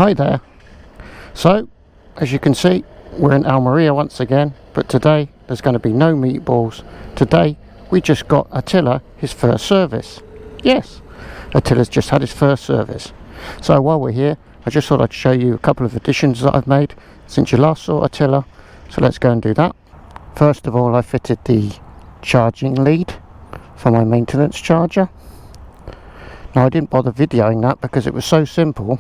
Hi there. So, as you can see, we're in Almeria once again, but today there's going to be no meatballs. Today we just got Attila his first service. Yes, Attila's just had his first service. So while we're here, I just thought I'd show you a couple of additions that I've made since you last saw Attila. So let's go and do that. First of all, I fitted the charging lead for my maintenance charger. Now I didn't bother videoing that because it was so simple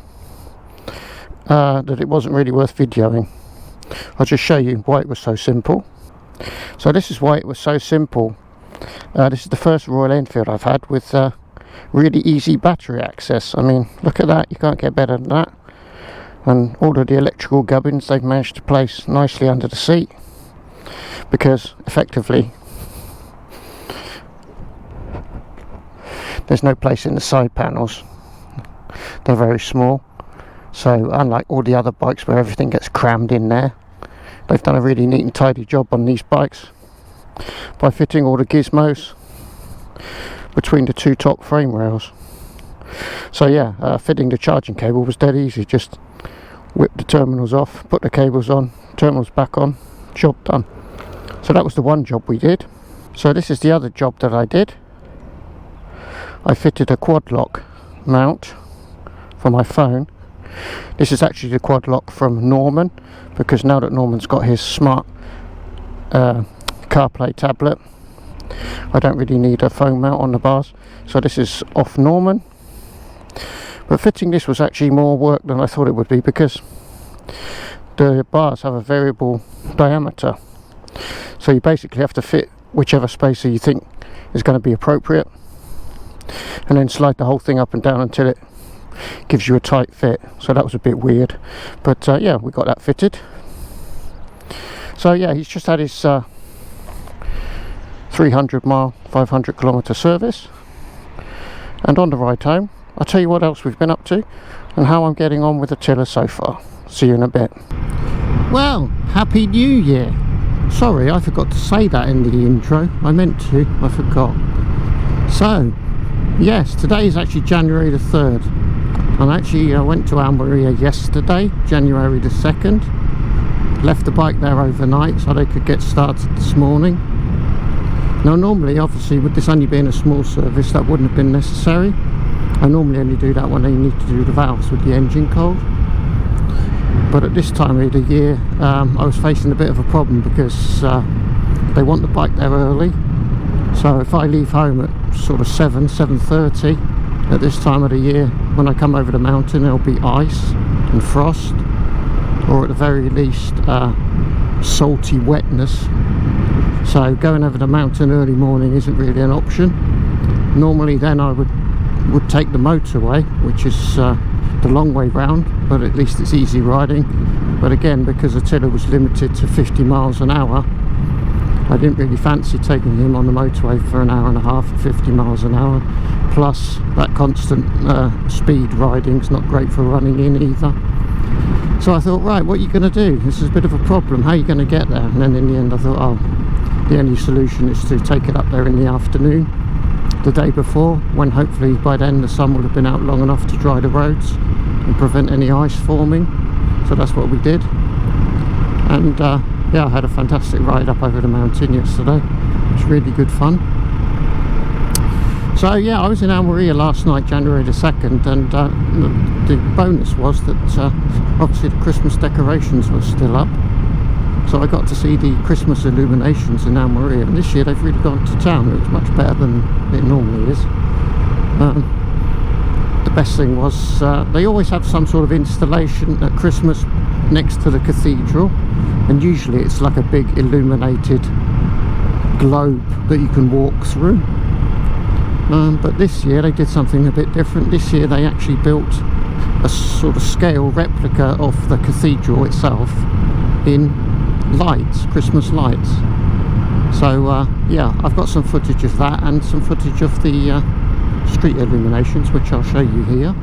that it wasn't really worth videoing. I'll just show you why it was so simple. So this is why it was so simple. This is the first Royal Enfield I've had with really easy battery access. I mean, look at that, you can't get better than that. And all of the electrical gubbins they've managed to place nicely under the seat, because effectively there's no place in the side panels. They're very small. So unlike all the other bikes where everything gets crammed in there, they've done a really neat and tidy job on these bikes by fitting all the gizmos between the two top frame rails. So yeah, fitting the charging cable was dead easy. Just whip the terminals off, put the cables on, terminals back on, job done. So that was the one job we did. So this is the other job that I did. I fitted a quad lock mount for my phone. This is actually the quad lock from Norman, because now that Norman's got his smart CarPlay tablet, I don't really need a phone mount on the bars. So this is off Norman. But fitting this was actually more work than I thought it would be, because the bars have a variable diameter. So you basically have to fit whichever spacer you think is going to be appropriate, and then slide the whole thing up and down until it gives you a tight fit. So that was a bit weird, but yeah, we got that fitted. So yeah, he's just had his 300 mile 500 kilometer service, and on the ride home I'll tell you what else we've been up to and how I'm getting on with Attila so far. See you in a bit. Well, Happy New Year. Sorry, I forgot to say that in the intro. I meant to, I forgot. So yes, today is actually January the 3rd. I went to Almeria yesterday, January the 2nd. Left the bike there overnight so they could get started this morning. Now normally, obviously, with this only being a small service, that wouldn't have been necessary. I normally only do that when I need to do the valves with the engine cold. But at this time of the year, I was facing a bit of a problem, because they want the bike there early. So if I leave home at sort of 7:30 at this time of the year, when I come over the mountain there'll be ice and frost, or at the very least salty wetness. So going over the mountain early morning isn't really an option. Normally then I would take the motorway, which is the long way round, but at least it's easy riding. But again, because Attila was limited to 50 miles an hour, I didn't really fancy taking him on the motorway for an hour and a half at 50 miles an hour. Plus that constant speed riding's not great for running in either. So I thought, right, what are you going to do? This is a bit of a problem. How are you going to get there? And then in the end I thought, oh, the only solution is to take it up there in the afternoon, the day before, when hopefully by then the sun will have been out long enough to dry the roads and prevent any ice forming. So that's what we did. And yeah, I had a fantastic ride up over the mountain yesterday. It was really good fun. So yeah, I was in Almeria last night, January the 2nd, and the bonus was that obviously the Christmas decorations were still up. So I got to see the Christmas illuminations in Almeria, and this year they've really gone to town. It was much better than it normally is. The best thing was they always have some sort of installation at Christmas next to the cathedral, and usually it's like a big illuminated globe that you can walk through. But this year they did something a bit different. This year they actually built a sort of scale replica of the cathedral itself in lights, Christmas lights. So yeah, I've got some footage of that and some footage of the street illuminations, which I'll show you here.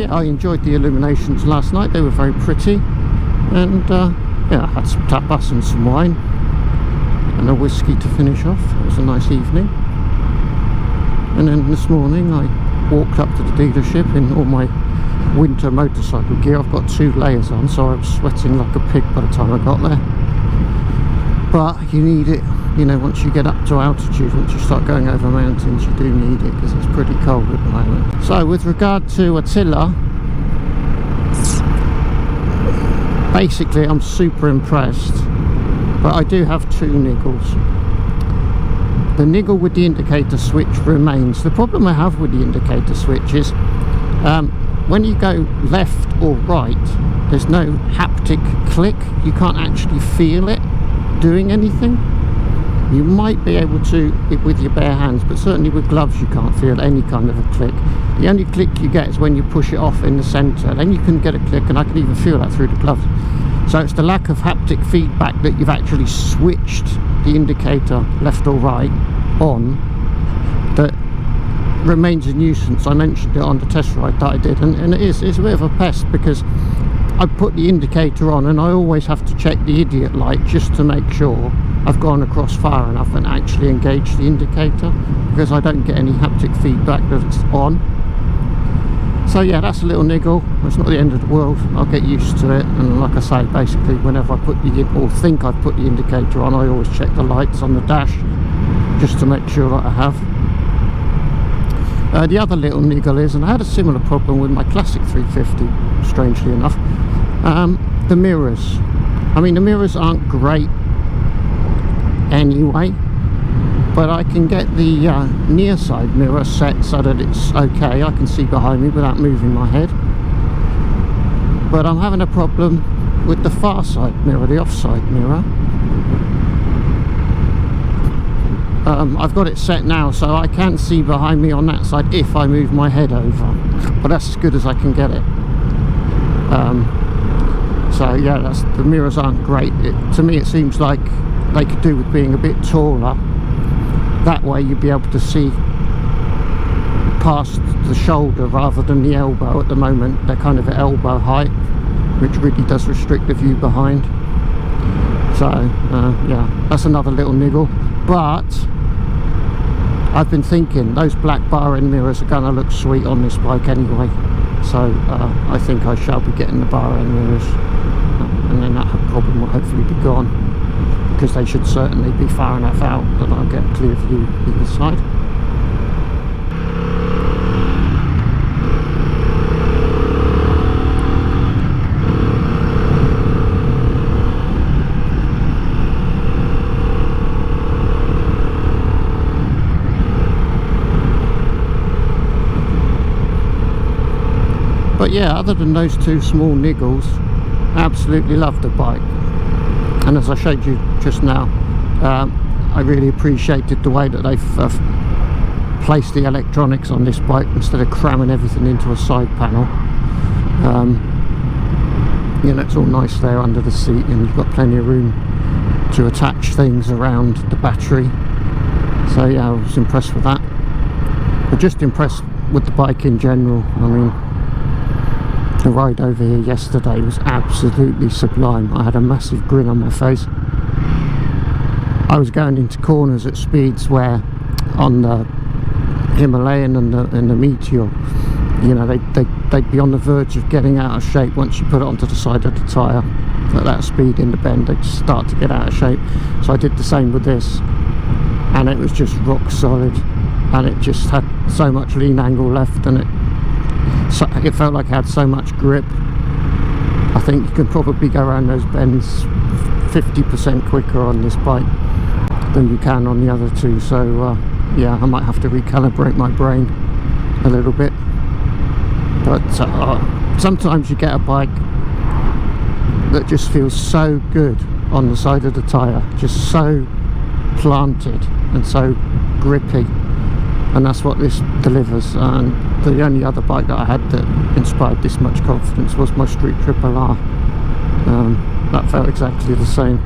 yeah, I enjoyed the illuminations last night. They were very pretty, and yeah, I had some tapas and some wine and a whiskey to finish off. It was a nice evening. And then this morning I walked up to the dealership in all my winter motorcycle gear. I've got 2 layers on, so I was sweating like a pig by the time I got there. But you need it, you know, once you get up to altitude, once you start going over mountains, you do need it because it's pretty cold at the moment. So with regard to Attila, basically I'm super impressed, but I do have 2 niggles. The niggle with the indicator switch remains. The problem I have with the indicator switch is when you go left or right, there's no haptic click. You can't actually feel it doing anything. You might be able to with your bare hands, but certainly with gloves you can't feel any kind of a click. The only click you get is when you push it off in the center. Then you can get a click, and I can even feel that through the gloves. So it's the lack of haptic feedback that you've actually switched the indicator left or right on that remains a nuisance. I mentioned it on the test ride that I did, and it's a bit of a pest, because I put the indicator on and I always have to check the idiot light just to make sure I've gone across far enough and actually engaged the indicator, because I don't get any haptic feedback that it's on. So yeah, that's a little niggle. It's not the end of the world. I'll get used to it. And like I say, basically whenever I put or think I've put the indicator on, I always check the lights on the dash just to make sure that I have. The other little niggle is, and I had a similar problem with my classic 350, strangely enough, the mirrors. I mean, the mirrors aren't great anyway, but I can get the near side mirror set so that it's okay. I can see behind me without moving my head. But I'm having a problem with the far side mirror, the offside mirror. I've got it set now so I can see behind me on that side if I move my head over, but that's as good as I can get it. So yeah, the mirrors aren't great. To me it seems like they could do with being a bit taller. That way you'd be able to see past the shoulder rather than the elbow. At the moment they're kind of at elbow height, which really does restrict the view behind. So yeah, that's another little niggle. But I've been thinking those black bar end mirrors are going to look sweet on this bike anyway, so I think I shall be getting the bar end mirrors, and then that problem will hopefully be gone, because they should certainly be far enough out that I'll get a clear view either side. But yeah, other than those 2 small niggles, I absolutely love the bike. And as I showed you just now, I really appreciated the way that they've placed the electronics on this bike instead of cramming everything into a side panel. You know, it's all nice there under the seat, and you've got plenty of room to attach things around the battery. So yeah, I was impressed with that. But just impressed with the bike in general. I mean, the ride over here yesterday was absolutely sublime. I had a massive grin on my face. I was going into corners at speeds where on the Himalayan and the Meteor, you know, they'd be on the verge of getting out of shape once you put it onto the side of the tyre. At that speed in the bend, they'd just start to get out of shape. So I did the same with this, and it was just rock solid, and it just had so much lean angle left, and it felt like it had so much grip. I think you can probably go around those bends 50% quicker on this bike than you can on the other 2. So yeah, I might have to recalibrate my brain a little bit. But sometimes you get a bike that just feels so good on the side of the tyre, just so planted and so grippy. And that's what this delivers. And the only other bike that I had that inspired this much confidence was my Street Triple R. That felt exactly the same.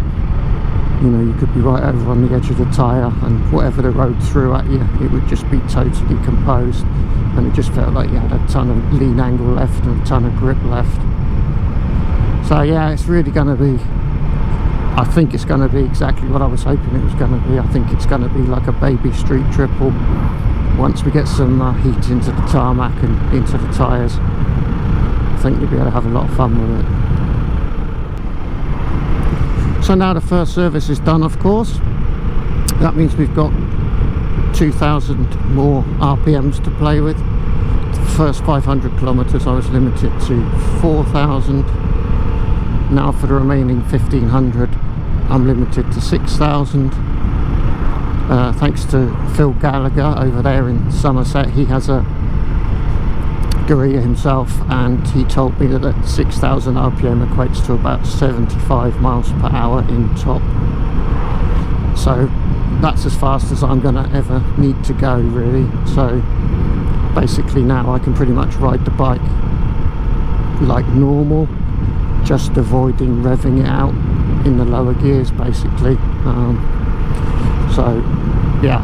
You know, you could be right over on the edge of the tyre, and whatever the road threw at you, it would just be totally composed. and it just felt like you had a ton of lean angle left and a ton of grip left. So yeah, it's really going to be, I think it's going to be exactly what I was hoping it was going to be. I think it's going to be like a baby street triple once we get some heat into the tarmac and into the tyres. I think you'll be able to have a lot of fun with it. So now the first service is done, of course. That means we've got 2,000 more RPMs to play with. The first 500 kilometers I was limited to 4,000. Now for the remaining 1,500 I'm limited to 6,000. Thanks to Phil Gallagher over there in Somerset. He has a Guerrilla himself, and he told me that at 6,000 RPM equates to about 75 miles per hour in top. So that's as fast as I'm going to ever need to go, really. So basically now I can pretty much ride the bike like normal, just avoiding revving it out in the lower gears, basically. So yeah,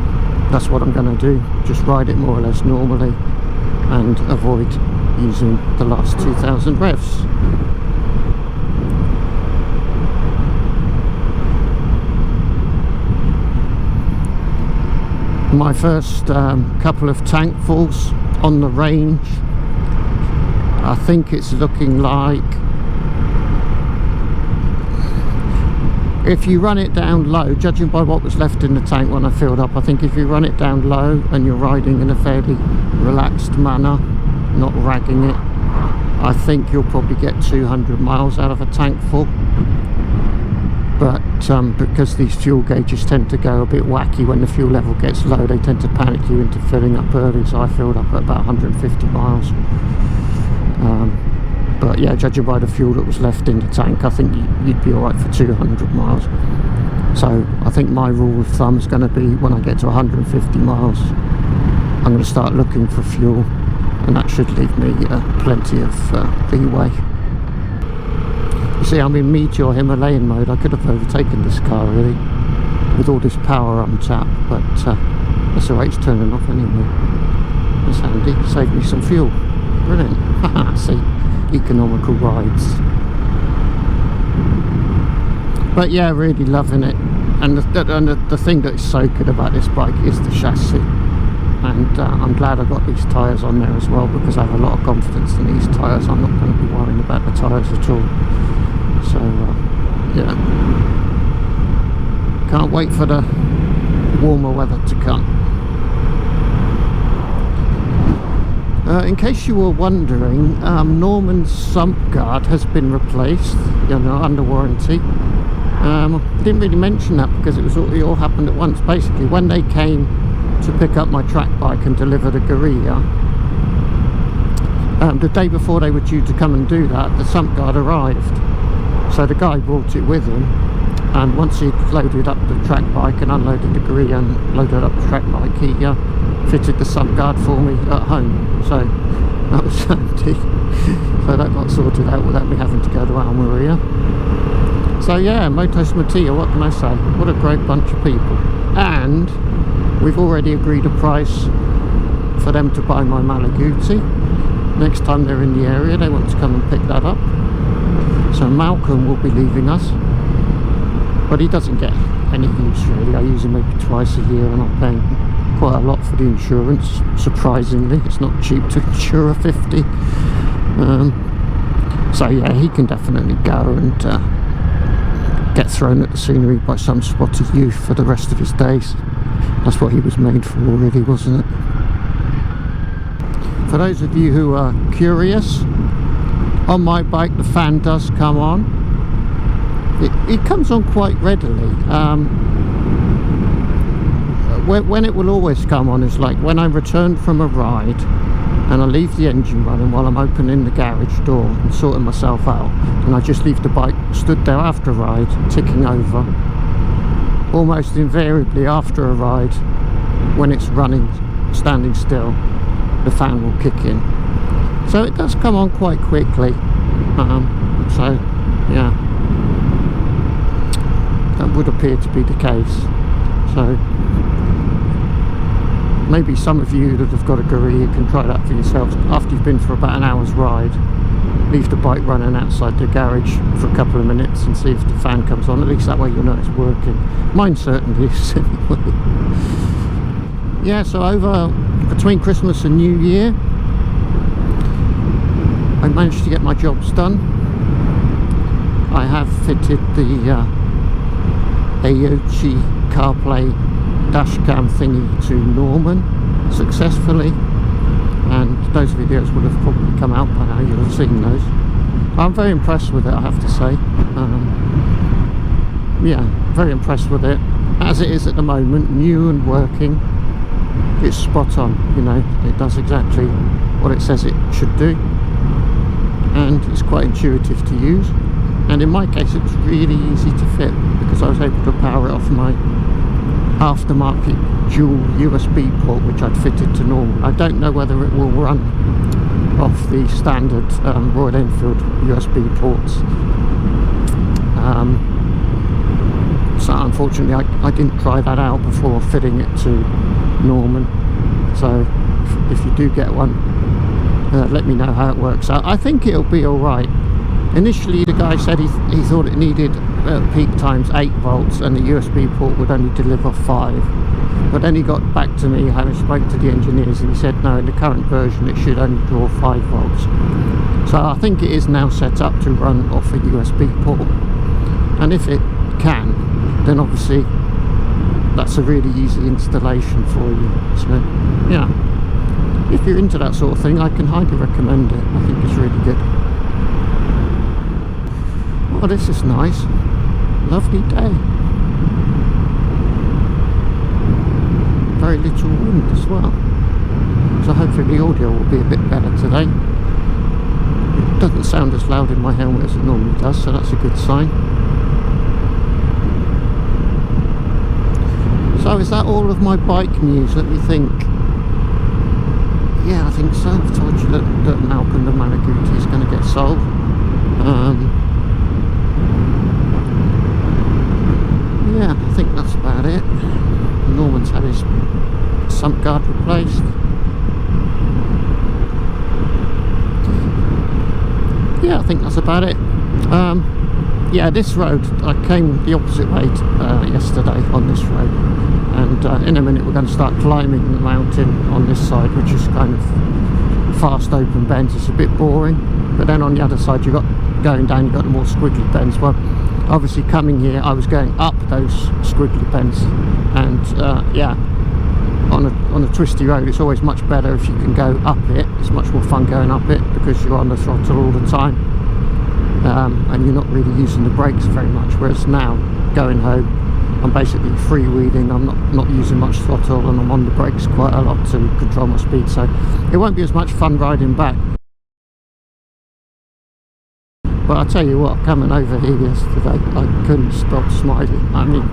that's what I'm going to do, just ride it more or less normally and avoid using the last 2,000 revs. My first couple of tankfuls on the range, I think it's looking like, if you run it down low, judging by what was left in the tank when I filled up, I think if you run it down low and you're riding in a fairly relaxed manner, not ragging it, I think you'll probably get 200 miles out of a tank full. But because these fuel gauges tend to go a bit wacky when the fuel level gets low, they tend to panic you into filling up early, so I filled up at about 150 miles. But yeah, judging by the fuel that was left in the tank, I think you'd be alright for 200 miles. So I think my rule of thumb is going to be, when I get to 150 miles, I'm going to start looking for fuel, and that should leave me plenty of leeway. You see, I'm in Meteor Himalayan mode. I could have overtaken this car, really, with all this power on tap, but that's alright, it's turning off anyway. That's handy, saved me some fuel. Brilliant. Haha, see, EconomicalRides. But yeah, really loving it. And the thing that is so good about this bike is the chassis. And I'm glad I got these tyres on there as well, because I have a lot of confidence in these tyres. I'm not going to be worrying about the tyres at all. So yeah, can't wait for the warmer weather to come. In case you were wondering, Norman's sump guard has been replaced, you know, under warranty. Didn't really mention that because it all happened at once. Basically, when they came to pick up my track bike and deliver the Guerrilla, the day before they were due to come and do that, the sump guard arrived. So the guy brought it with him, and once he'd loaded up the track bike and unloaded the Guerrilla and loaded up the track bike, he fitted the sump guard for me at home. So that was handy. So that got sorted out without me having to go to Almeria. So yeah, Motos Matilla, what can I say? What a great bunch of people. And we've already agreed a price for them to buy my Malaguti. Next time they're in the area, they want to come and pick that up. So Malcolm will be leaving us, but he doesn't get any use really. I use him maybe twice a year, and I'm paying quite a lot for the insurance. Surprisingly, it's not cheap to insure a 50. So yeah, he can definitely go and get thrown at the scenery by some spotty youth for the rest of his days. That's what he was made for, really, wasn't it? For those of you who are curious, on my bike the fan does come on. It comes on quite readily. When it will always come on is like when I return from a ride and I leave the engine running while I'm opening the garage door and sorting myself out, and I just leave the bike stood there after a ride, ticking over. Almost invariably after a ride, when it's running, standing still, the fan will kick in. So it does come on quite quickly. So yeah, that would appear to be the case. So maybe some of you that have got a Guerrilla can try that for yourselves. After you've been for about an hour's ride, leave the bike running outside the garage for a couple of minutes and see if the fan comes on. At least that way you'll know it's working. Mine certainly is anyway. Yeah, so over between Christmas and New Year, I managed to get my jobs done. I have fitted the AOC CarPlay dashcam thingy to Norman successfully, and those videos would have probably come out by now. You'll have seen those. I'm very impressed with it, I have to say. Yeah, very impressed with it. As it is at the moment, new and working, it's spot on, you know, it does exactly what it says it should do, and it's quite intuitive to use. And in my case it was really easy to fit because I was able to power it off my aftermarket dual USB port which I'd fitted to normal. I don't know whether it will run off the standard Royal Enfield USB ports. So unfortunately I didn't try that out before fitting it to Norman. So if you do get one, let me know how it works out. I think it'll be alright. Initially the guy said he thought it needed peak times 8 volts and the USB port would only deliver 5, but then he got back to me, having spoken to the engineers, and he said no, in the current version it should only draw 5 volts. So I think it is now set up to run off a USB port, and if it can, then obviously that's a really easy installation for you. So yeah, if you're into that sort of thing, I can highly recommend it. I think it's really good. Oh, this is nice. Lovely day. Very little wind as well. So hopefully the audio will be a bit better today. It doesn't sound as loud in my helmet as it normally does, so that's a good sign. So is that all of my bike news? Let me think. Yeah, I think so. I've told you that Malcolm the Malaguti is going to get sold. Yeah, I think that's about it. Norman's had his sump guard replaced. Yeah, I think that's about it. Yeah, this road, I came the opposite way yesterday on this road, and in a minute we're going to start climbing the mountain on this side, which is kind of fast open bends. It's a bit boring, but then on the other side you got going down, you got the more squiggly bends. Well, obviously coming here I was going up those squiggly bends, and yeah, on a twisty road it's always much better if you can go up it. It's much more fun going up it because you're on the throttle all the time, and you're not really using the brakes very much, whereas now going home I'm basically freewheeling. I'm not using much throttle, and I'm on the brakes quite a lot to control my speed, so it won't be as much fun riding back. But I'll tell you what, coming over here yesterday, I couldn't stop smiling. I mean,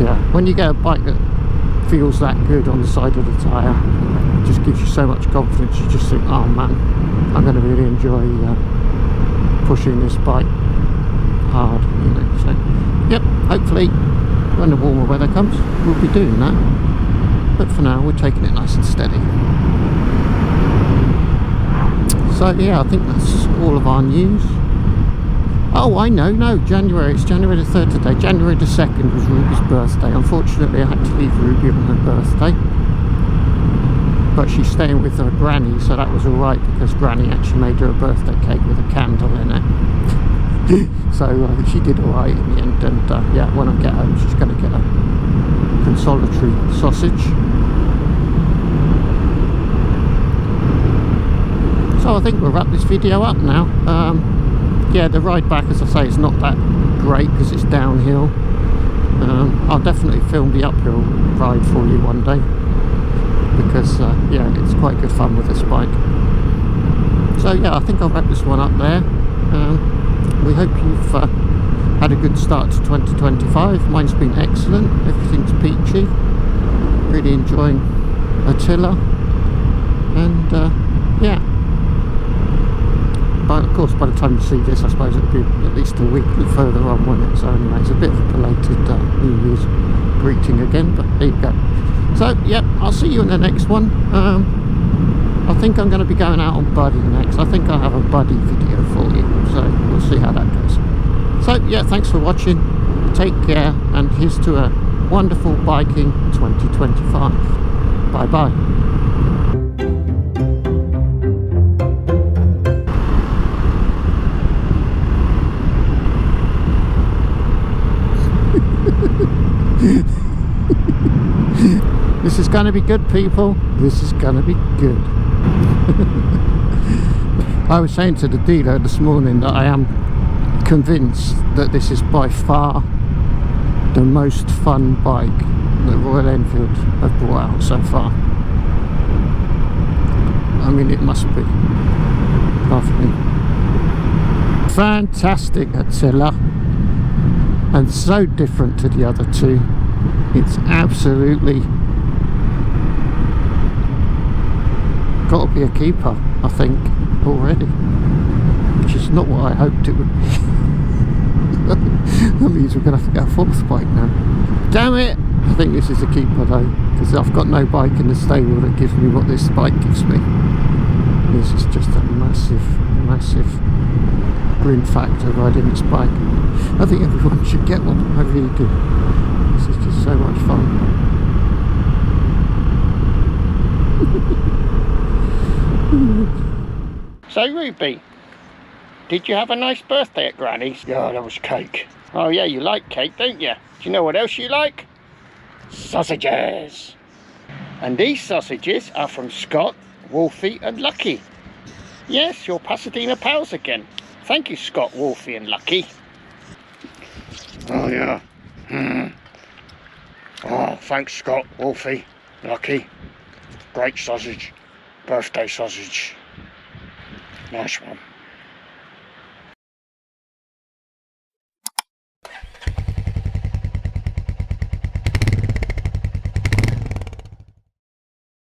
yeah, when you get a bike that feels that good on the side of the tyre, it just gives you so much confidence. You just think, oh man, I'm going to really enjoy pushing this bike hard, you know. So, yep, hopefully when the warmer weather comes, we'll be doing that. But for now, we're taking it nice and steady. So yeah, I think that's all of our news. Oh, I know, no, January, it's January the 3rd today. January the 2nd was Ruby's birthday. Unfortunately, I had to leave Ruby on her birthday. But she's staying with her granny, so that was alright, because granny actually made her a birthday cake with a candle in it. So she did alright in the end, and yeah, when I get home, she's going to get a consolatory sausage. So I think we'll wrap this video up now. Yeah, the ride back, as I say, is not that great because it's downhill. I'll definitely film the uphill ride for you one day, because yeah, it's quite good fun with this bike. So yeah, I think I'll wrap this one up there. We hope you've had a good start to 2025. Mine's been excellent. Everything's peachy. Really enjoying Attila, and yeah. But of course, by the time you see this, I suppose it'll be at least a week further on, won't it? So anyway, it's a bit of a belated New Year's greeting again, but there you go. So, yep, I'll see you in the next one. I think I'm going to be going out on Buddy next. I think I'll have a Buddy video for you, so we'll see how that goes. So, yeah, thanks for watching. Take care, and here's to a wonderful biking 2025. Bye-bye. This is going to be good, people. This is going to be good. I was saying to the dealer this morning that I am convinced that this is by far the most fun bike that Royal Enfield have brought out so far. I mean, it must be lovely. Fantastic, Attila, and so different to the other two. It's absolutely got to be a keeper, I think, already, which is not what I hoped it would be. That means we're going to have to get a fourth bike now. Damn it! I think this is a keeper though, because I've got no bike in the stable that gives me what this bike gives me. This is just a massive, massive grin factor riding this bike. I think everyone should get one, I really do. This is just so much fun. So Ruby, did you have a nice birthday at Granny's? Yeah, that was cake. Oh yeah, you like cake, don't you? Do you know what else you like? Sausages. And these sausages are from Scott, Wolfie and Lucky. Yes, your Pasadena pals again. Thank you, Scott, Wolfie and Lucky. Oh yeah. Oh, thanks, Scott, Wolfie, Lucky. Great sausage. Birthday sausage. Nice one.